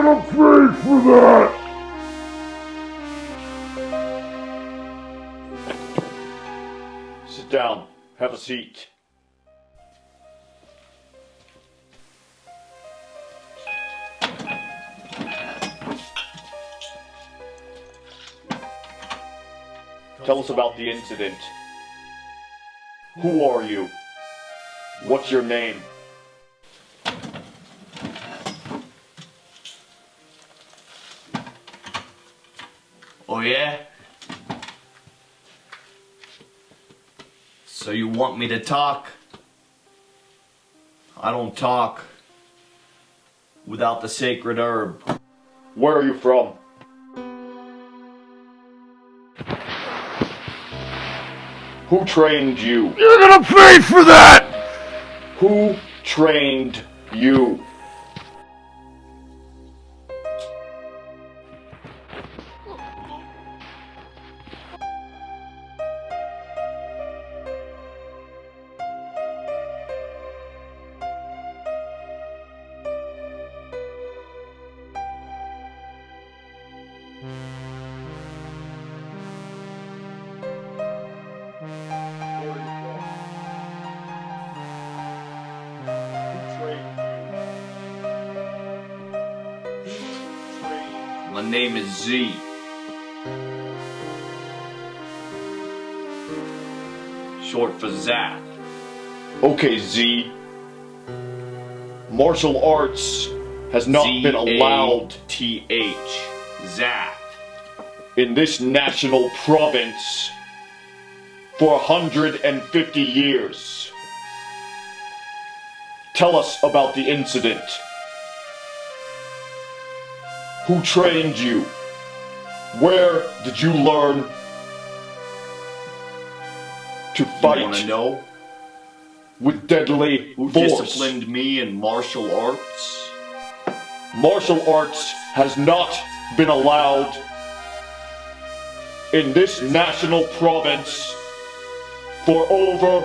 gonna pay for that! Sit down. Have a seat. Tell us about the incident. Who are you? What's your name? Oh yeah? So you want me to talk? I don't talk without the sacred herb. Where are you from? Who trained you? You're gonna pay for that! Who trained you? My name is Z. Short for Zath. Okay, Z. Martial arts has not been allowed Z-A-T-H. Zath. in this national province for 150 years. Tell us about the incident. Who trained you? Where did you learn to fight? You wanna know With deadly who force? disciplined me in martial arts? Martial arts has not been allowed in this national province for over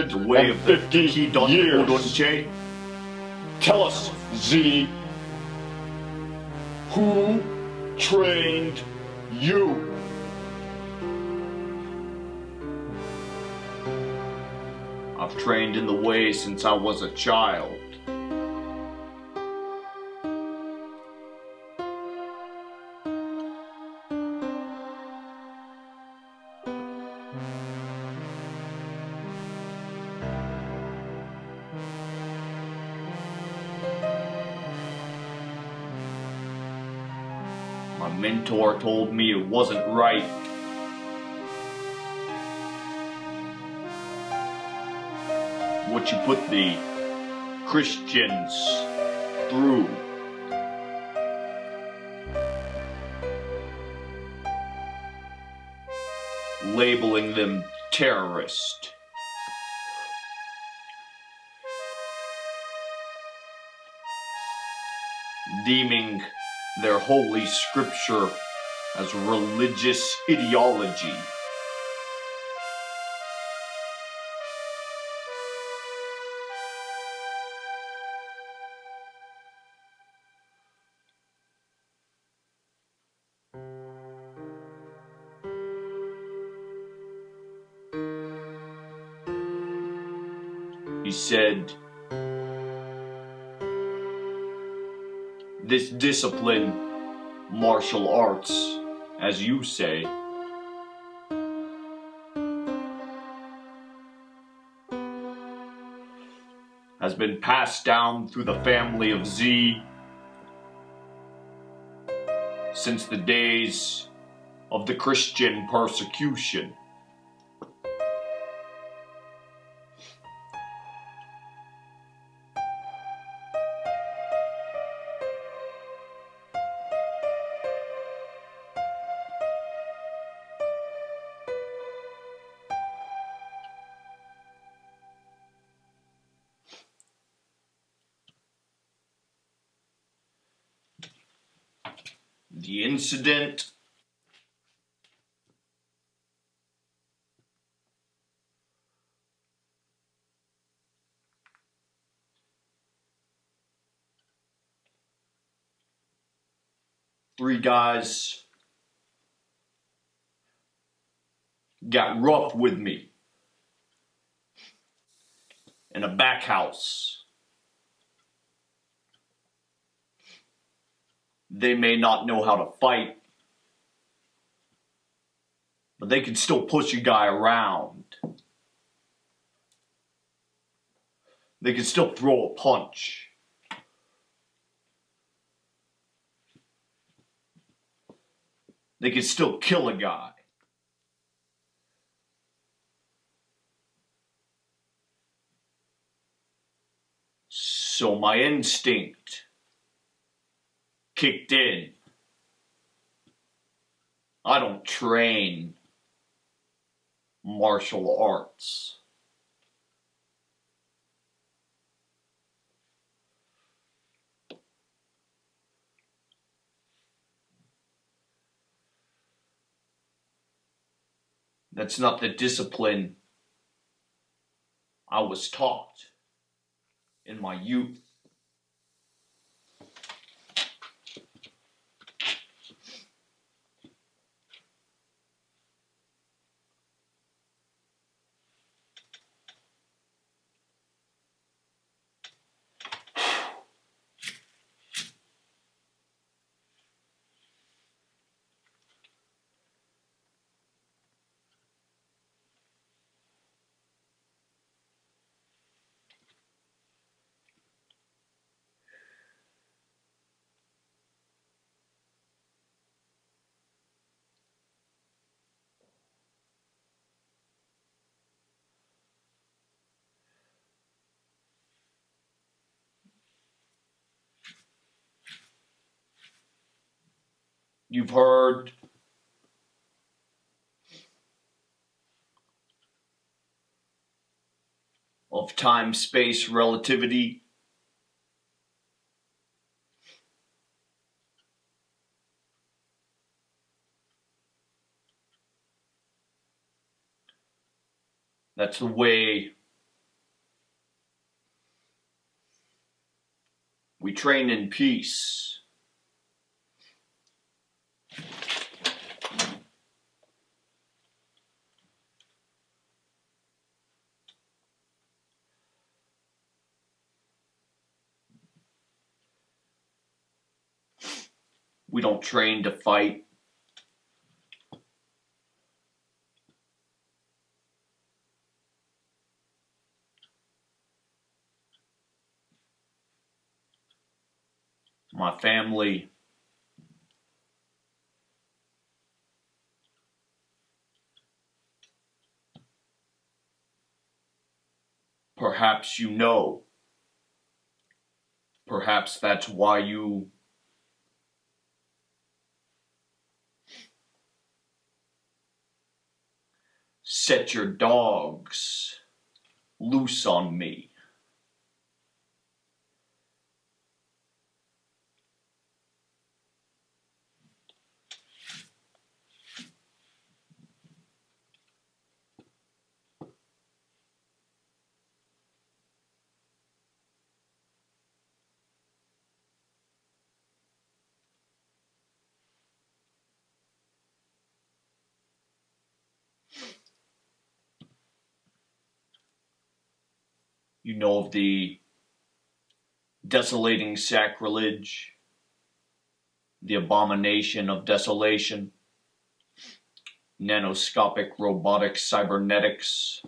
The way of the 150 Kidon years. Udonche? Tell us, Z, who trained you? I've trained in the way since I was a child. My mentor told me it wasn't right. What you put the Christians through. Labeling them terrorist. Deeming their holy scripture as religious ideology. He said, this discipline, martial arts, as you say, has been passed down through the family of Z since the days of the Christian persecution. The incident Three guys got rough with me in a back house. They may not know how to fight, but they can still push a guy around. They can still throw a punch. They can still kill a guy. So my instinct kicked in. I don't train martial arts. That's not the discipline I was taught in my youth. You've heard of time-space relativity. That's the way we train in peace. We don't train to fight. My family perhaps you know. Perhaps that's why you set your dogs loose on me. You know of the desolating sacrilege, the abomination of desolation, nanoscopic robotic cybernetics.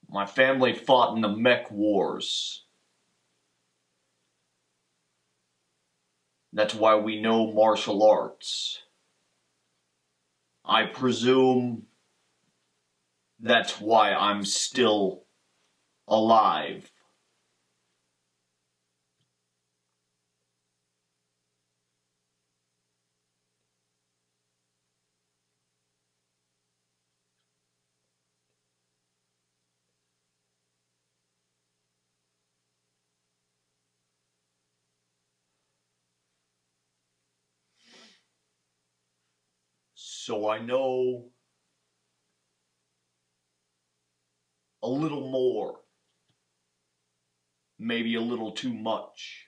My family fought in the mech wars. That's why we know martial arts. I presume that's why I'm still alive. So I know a little more, maybe a little too much.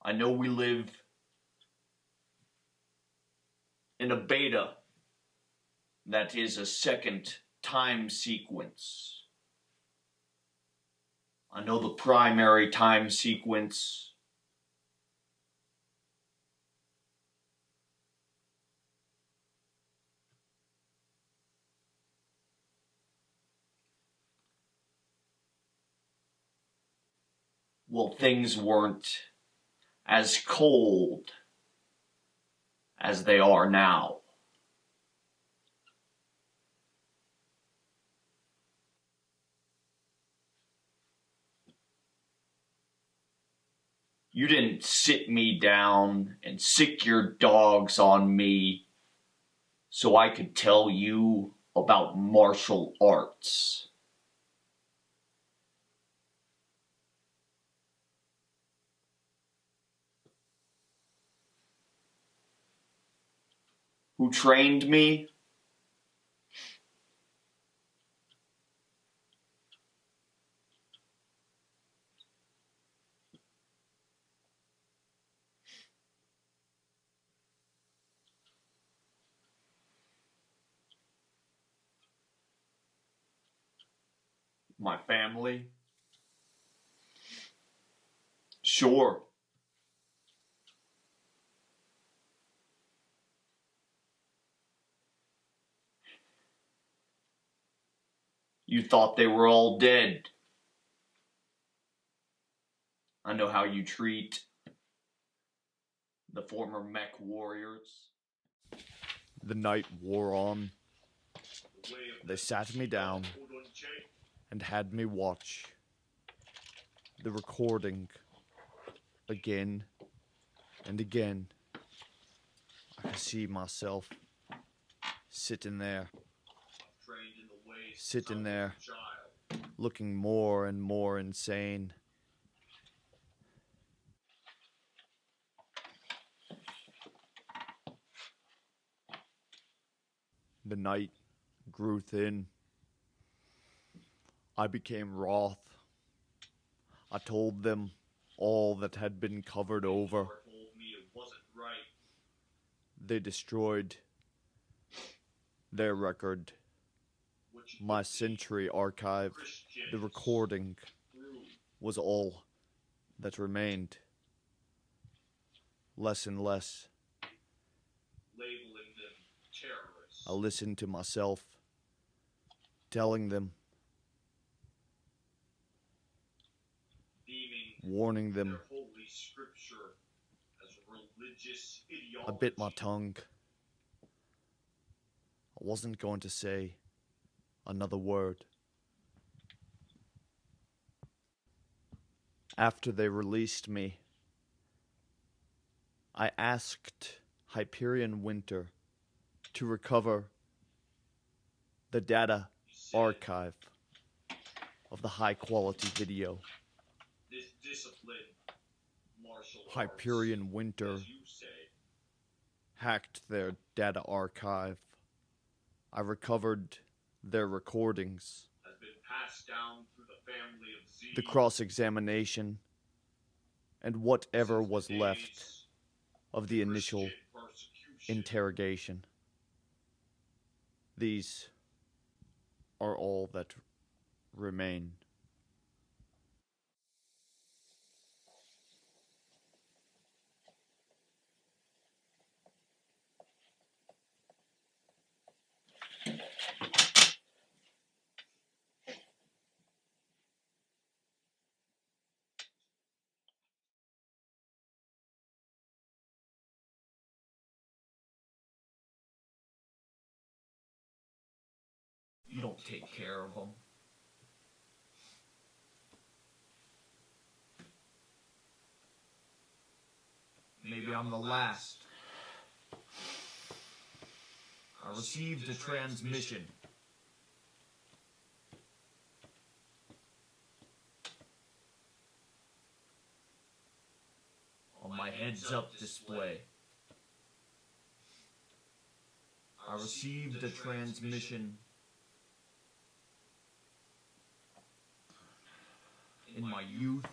I know we live in a beta that is a second time sequence. I know the primary time sequence things weren't as cold as they are now. You didn't sit me down and sick your dogs on me so I could tell you about martial arts. Who trained me? My family? Sure. You thought they were all dead. I know how you treat the former mech warriors. The night wore on. They sat me down and had me watch the recording again and again. I could see myself sitting there, looking more and more insane. The night grew thin. I became wroth. I told them all that had been covered over. They destroyed their record, my century archive. The recording was all that remained. Less and less. I listened to myself, telling them, warning them. I bit my tongue. I wasn't going to say another word. After they released me, I asked Hyperion Winter to recover the data archive of the high-quality video. Hyperion Winter hacked their data archive. I recovered their recordings. The cross-examination and whatever was left of the initial interrogation. These are all that remain. You don't take care of them. Maybe I'm the last. I received a transmission. On my heads-up display. I received a transmission in my youth.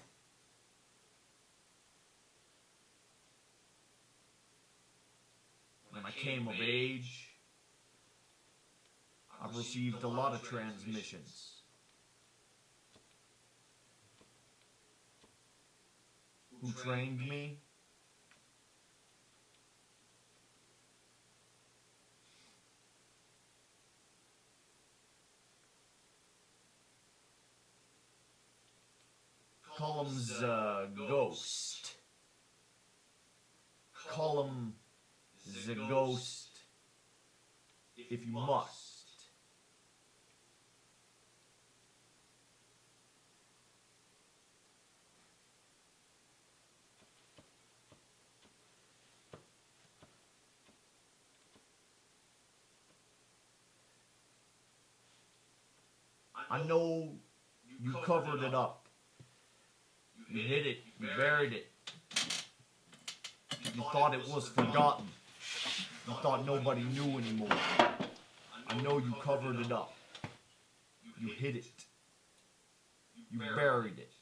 When I came of age, I've received a lot of transmissions. Who trained me? Call him the ghost. Call him the ghost if you must. I know you covered it up. You hid it, you buried it. You thought it was forgotten. You thought nobody knew anymore. I know you covered it up. You hid it. You buried it.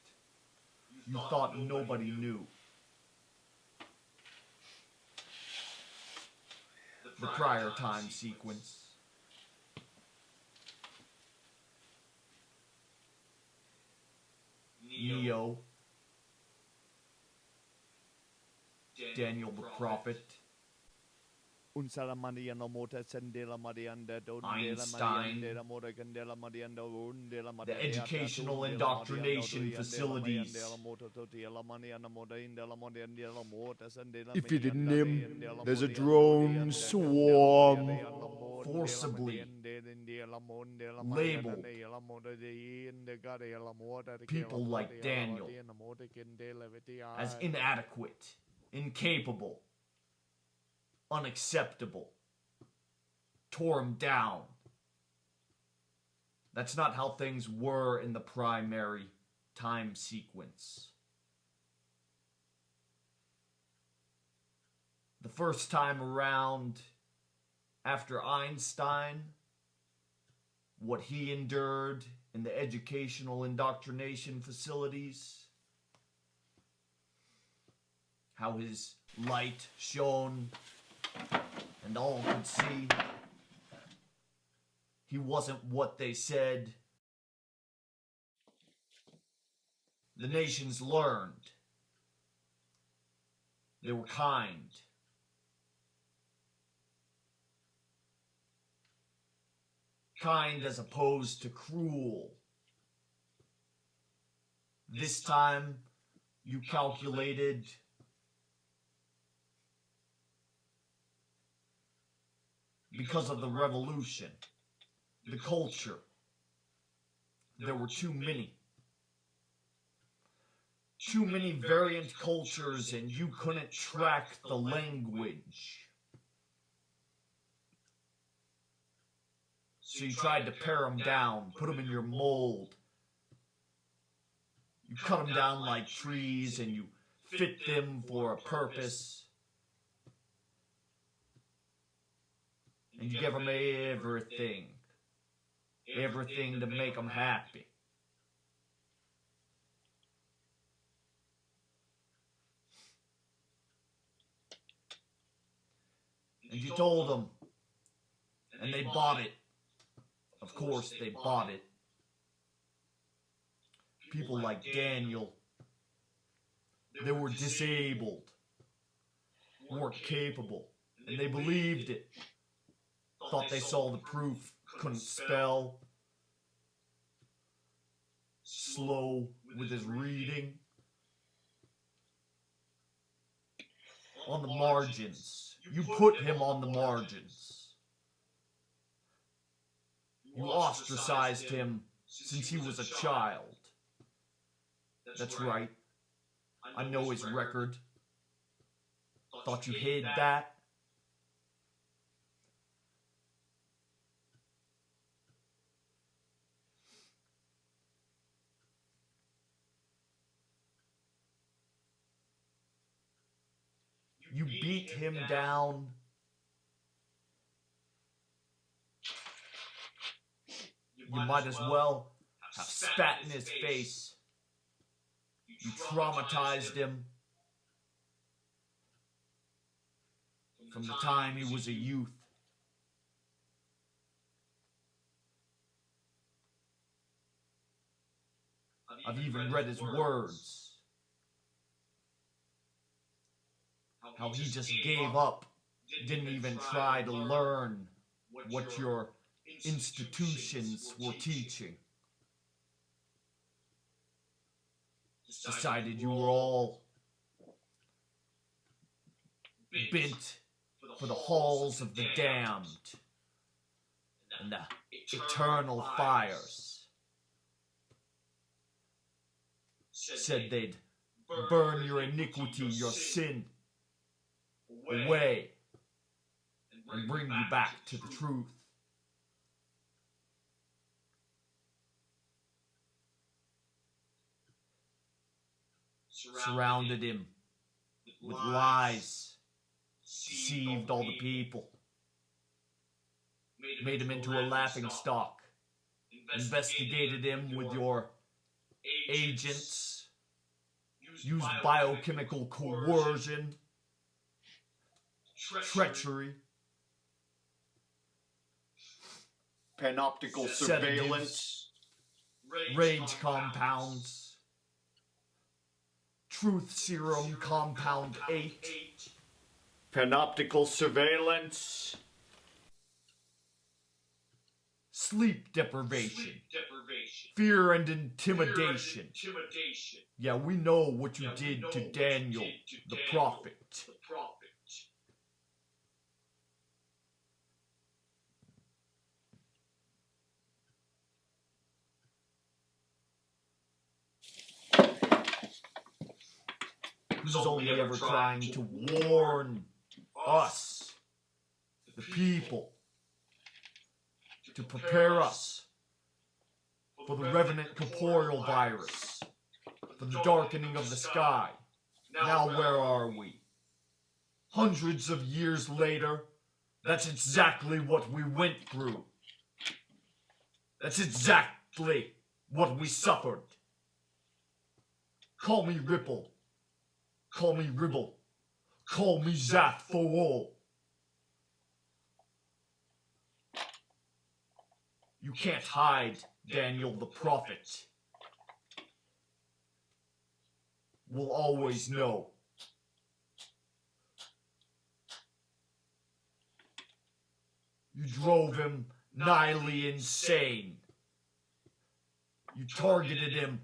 You thought nobody knew. The prior time sequence. Neo, Daniel the Prophet, Einstein, the educational indoctrination facilities. If you didn't him, there's a drone swarm. Forcibly labeled people like Daniel as inadequate, incapable, unacceptable, tore him down. That's not how things were in the primary time sequence. The first time around, after Einstein, what he endured in the educational indoctrination facilities, how his light shone and all could see he wasn't what they said. The nations learned. They were kind. Kind as opposed to cruel. This time, you calculated because of the revolution, the culture. There were too many. Too many variant cultures, and you couldn't track the language. So you tried to pare them down, put them in your mold. You cut them down like trees and you fit them for a purpose. And you give them everything. Everything to make them happy. And you told them. And they bought it. Of course they bought it. People like Daniel, they were disabled, weren't capable, and they believed it. Thought they saw the proof, couldn't spell, slow with his reading. On the margins. You put him on the margins. You ostracized him since he was a child. That's right. I know his record. Thought you hid that? You beat him down You might as well have spat in his face. You traumatized him from the time he was a youth. I've even read his words. How he just gave up, didn't even try to learn what your institutions were teaching. Decided you were all bent for the halls of the damned and the eternal fires. Said they'd burn your iniquity, your sin away and bring you back to the truth. Surrounded him with lies, deceived all the people, made him into a laughingstock, investigated him with your agents, used biochemical coercion, treachery, Panoptical surveillance, rage compounds, truth serum compound 8, panoptical surveillance, sleep deprivation, fear and intimidation. Yeah, we know what you did to Daniel, the prophet. He was only ever trying to warn us, the people, to prepare us for the revenant corporeal virus, for the darkening of the sky. Now where are we? Hundreds of years later, that's exactly what we went through. That's exactly what we suffered. Call me Ripple. Call me Ribble. Call me Zath for all. You can't hide Daniel the prophet. We'll always know. You drove him nighly insane. You targeted him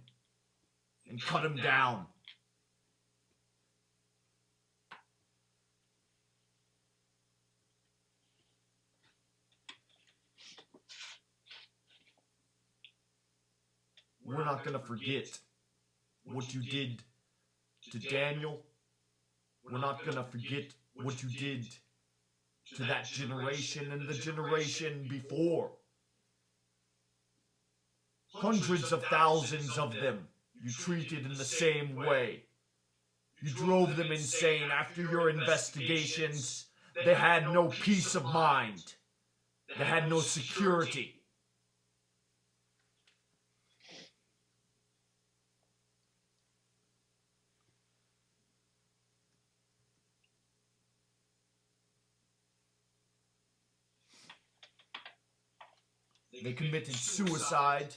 and cut him down. We're not going to forget what you did to Daniel. We're not going to forget what you did to that generation and the generation before. Hundreds of thousands of them you treated in the same way. You drove them insane after your investigations. They had no peace of mind. They had no security. They committed suicide.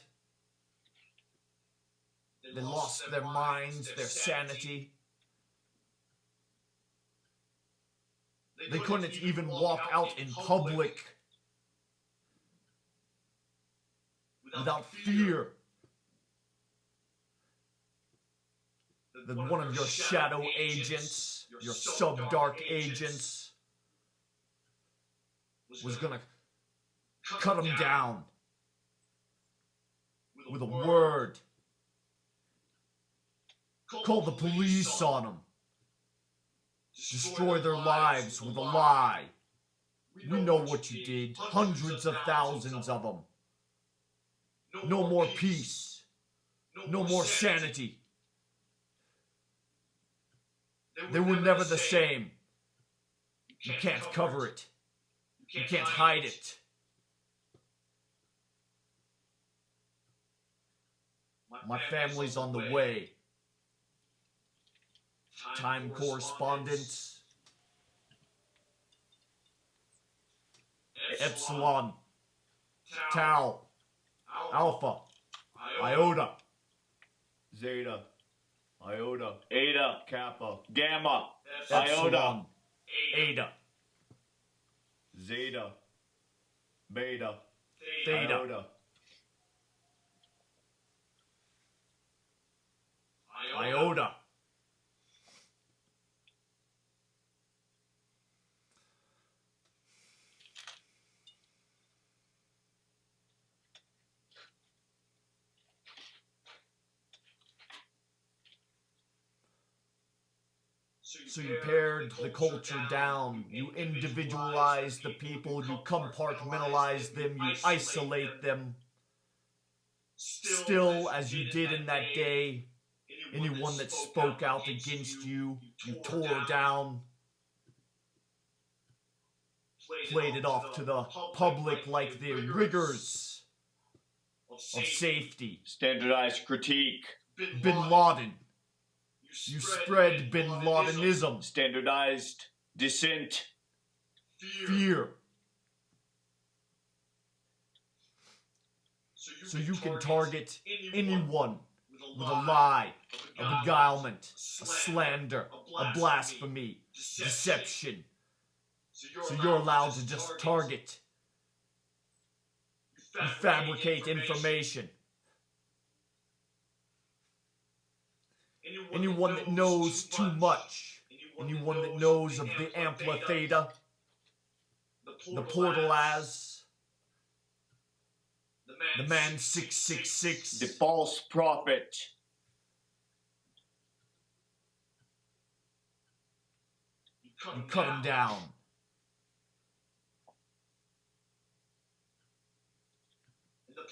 They lost their minds, their sanity. They couldn't even walk out in public without fear that one of your shadow agents, your sub-dark agents, was gonna cut them down with a word. Call the police on them. Destroy their lives with a lie. We know what you did. Hundreds of thousands of them. No more peace. No more sanity. They were never the same. You can't cover it. You can't hide it. My family's on the way. Time correspondence. Epsilon. Tau. Alpha. Iota. Zeta, Iota, Eta, Kappa, Gamma, Epsilon. Iota, Eta. Zeta, Beta, Theta. Iota, Iota. So you pared the culture down, you individualize the people, you compartmentalize them, you isolate them. Still, as you did in that day, anyone that spoke out against you, you tore down, played it off to the public like the rigors of safety. standardized critique, Bin Laden. You spread Bin Ladenism, standardized dissent, fear. So you can target anyone with a lie, a beguilement, a slander, a blasphemy, deception. So you're allowed to just target. You fabricate information. Anyone that knows too much, anyone that knows of the Amplitheta, the Portal as, the Man 666, the false prophet, you cut him down.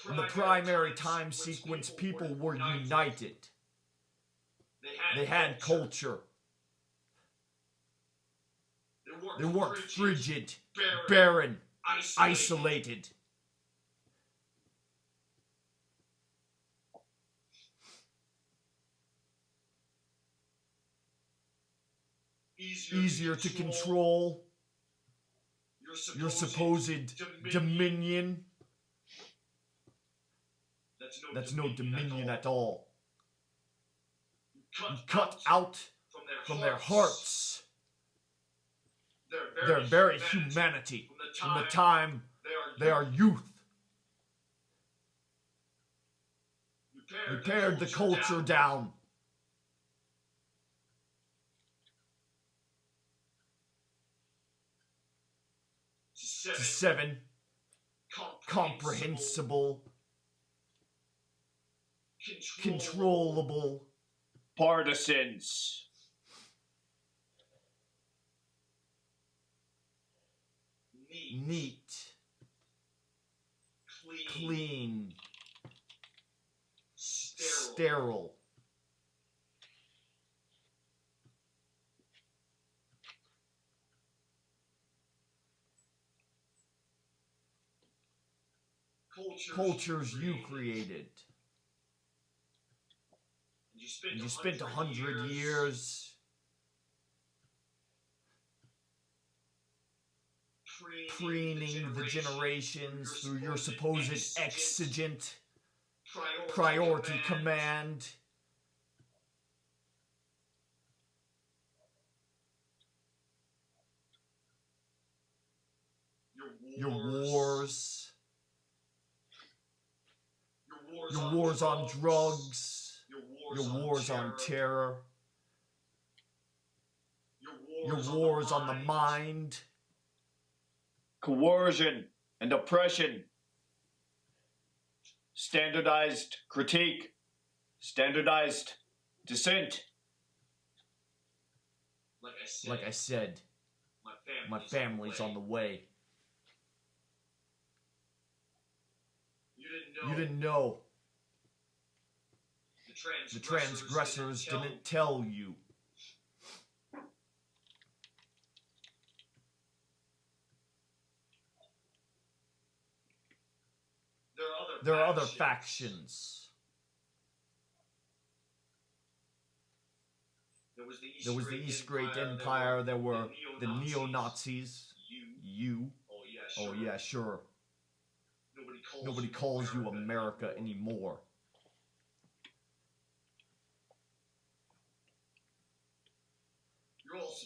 In the primary time sequence, people were united. They had culture. They weren't frigid, barren, isolated. Easier to control. Your supposed dominion. That's no dominion at all. You cut out from their hearts their very humanity from the time they are youth. You pared the culture down. To 7 comprehensible, controllable, partisans, neat, clean, sterile. Cultures you created. And you spent 100 years preening the generations through your supposed exigent priority command. Your wars. Your wars on drugs. Your wars on terror. Your wars on the mind. coercion and oppression, standardized critique, standardized dissent. Like I said, my family's on the way. You didn't know. The transgressors didn't tell you. There are other factions. There was the East Great Empire. There were the neo-Nazis. You. Oh yeah, sure. Nobody calls you America anymore.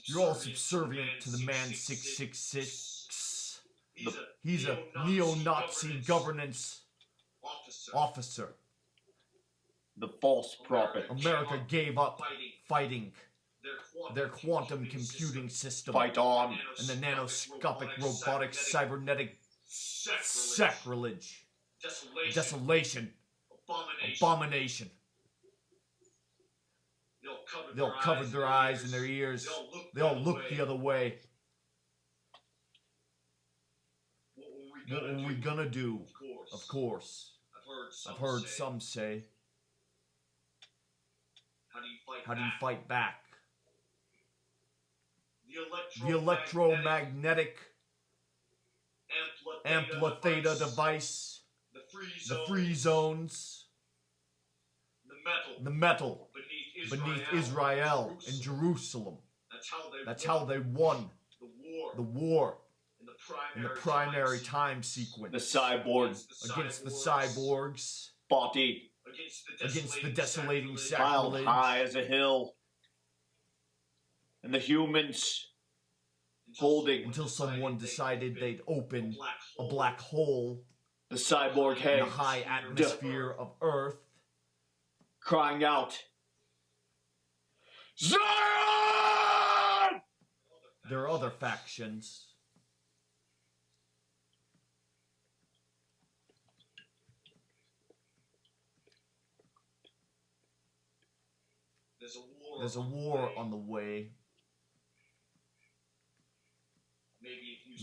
You're all subservient to the man 666. He's a neo-Nazi governance officer. The false prophet. America gave up fighting their quantum computing system. Fight on. And the nanoscopic robotic cybernetic sacrilege. Desolation. Abomination. They'll cover their eyes and their ears. They all look the other way. What were we gonna do? Of course. I've heard some say. How do you fight back? The electromagnetic amplitheta device. The free zones. The metal beneath Israel and Jerusalem. That's how they won the war in the primary time sequence. The cyborg. Against the cyborgs. Body. Against the desolating Piled sacrilege. high as a hill. And the humans holding Until someone decided they'd open a black hole the cyborg in head, the high atmosphere of Earth. crying out, Zion! There are other factions. There's a war on the way.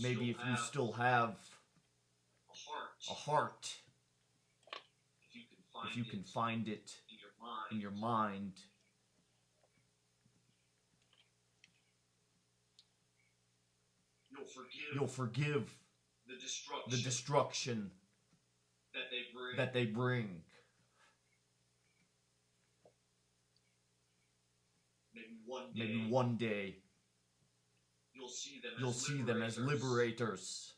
Maybe if you still have a heart, if you can find it in your mind, you'll forgive the destruction that they bring. Maybe one day you'll see them as liberators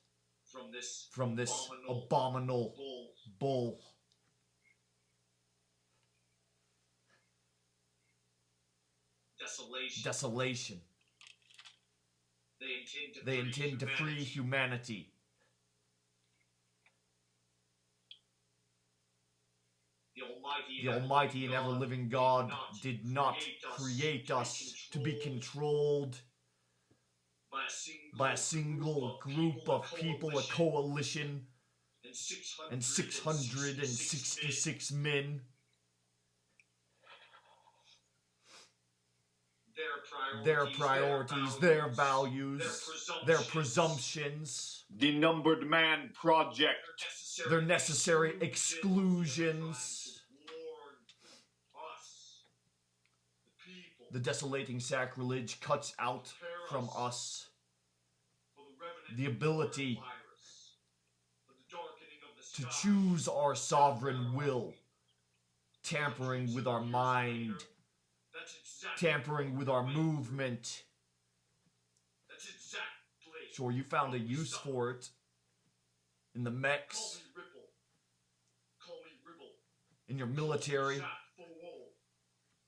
from this abominable bull. Desolation. They intend to free humanity. The Almighty and ever-living God did not create us to be controlled by a single group of people, a coalition, and 666 men. Their priorities, their values, their presumptions, The Numbered Man Project. their necessary exclusions. The desolating sacrilege cuts out from us the ability to choose our sovereign will, tampering with our mind, tampering with our movement. Sure, you found a use for it in the mechs, in your military,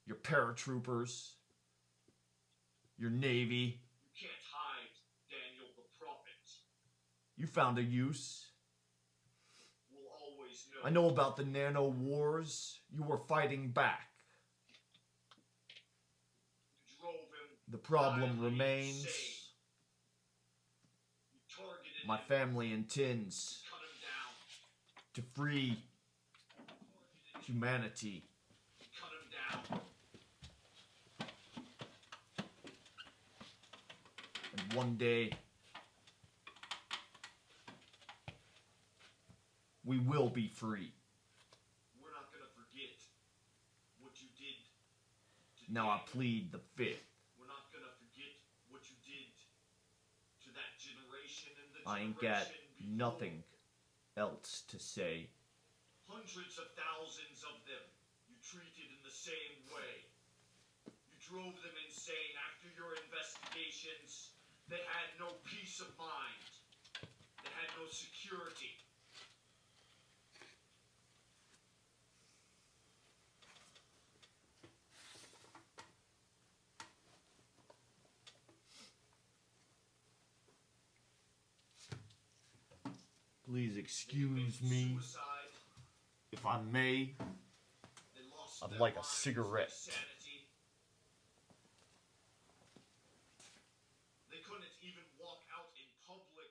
your paratroopers, your navy. You found a use. I know about the nano wars. You were fighting back. The problem remains. My family intends to free humanity. And one day, we will be free. We're not gonna forget what you did today. Now I plead the fifth. We're not gonna forget what you did to that generation and the I ain't got generation before. nothing else to say. Hundreds of thousands of them you treated in the same way. You drove them insane after your investigations. They had no peace of mind. They had no security. Please excuse me, Suicide. if I may. They lost I'd their like a minds, cigarette. sanity. They couldn't even walk out in public.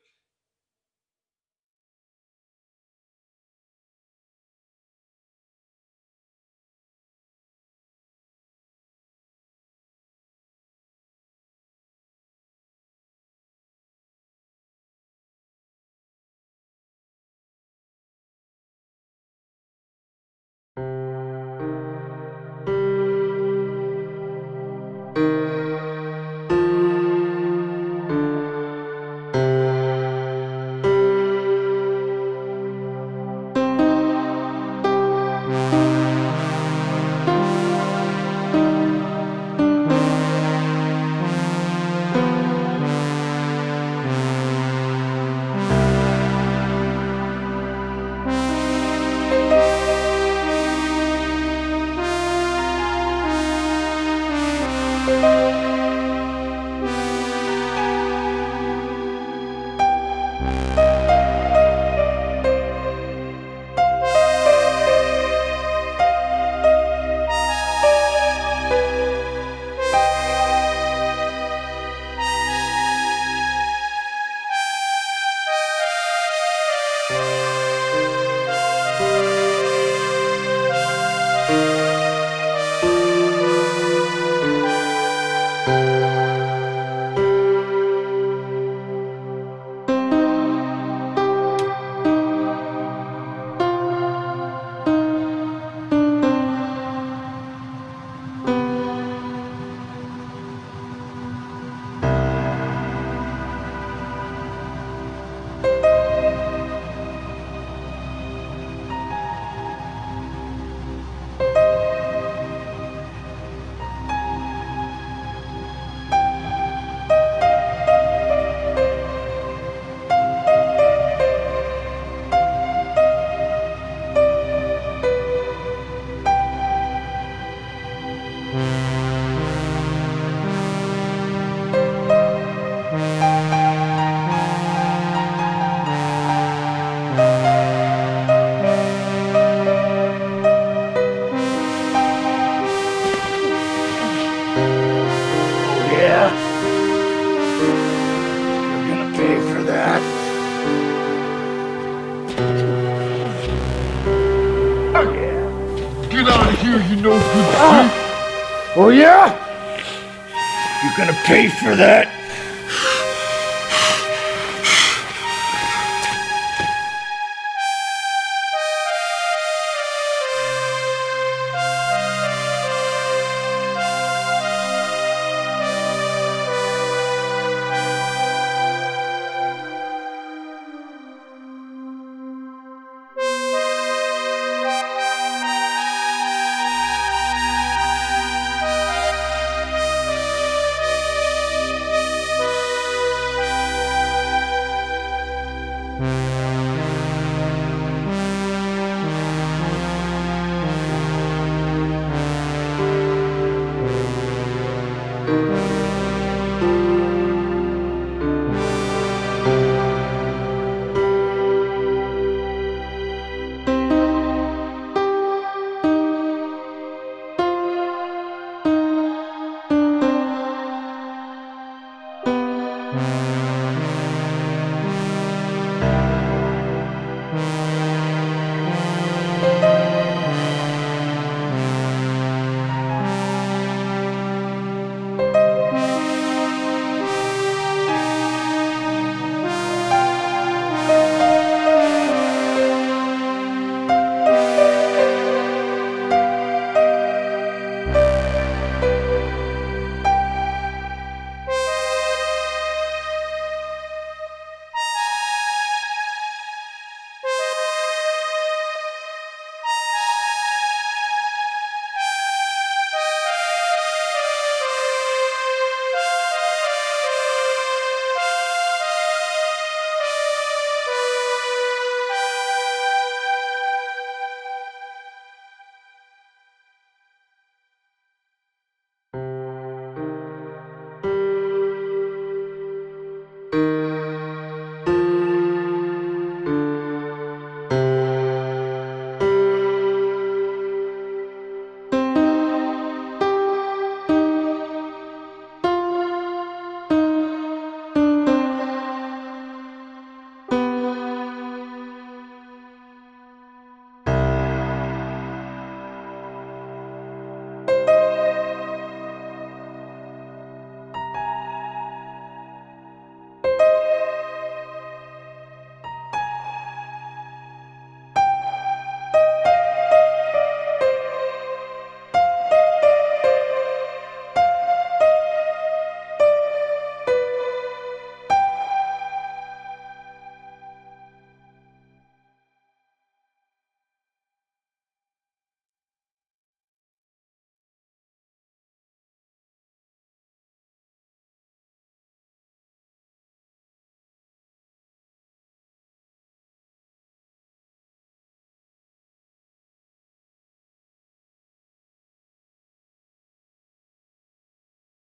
Get out of here, you no good thief! Oh yeah? You're gonna pay for that?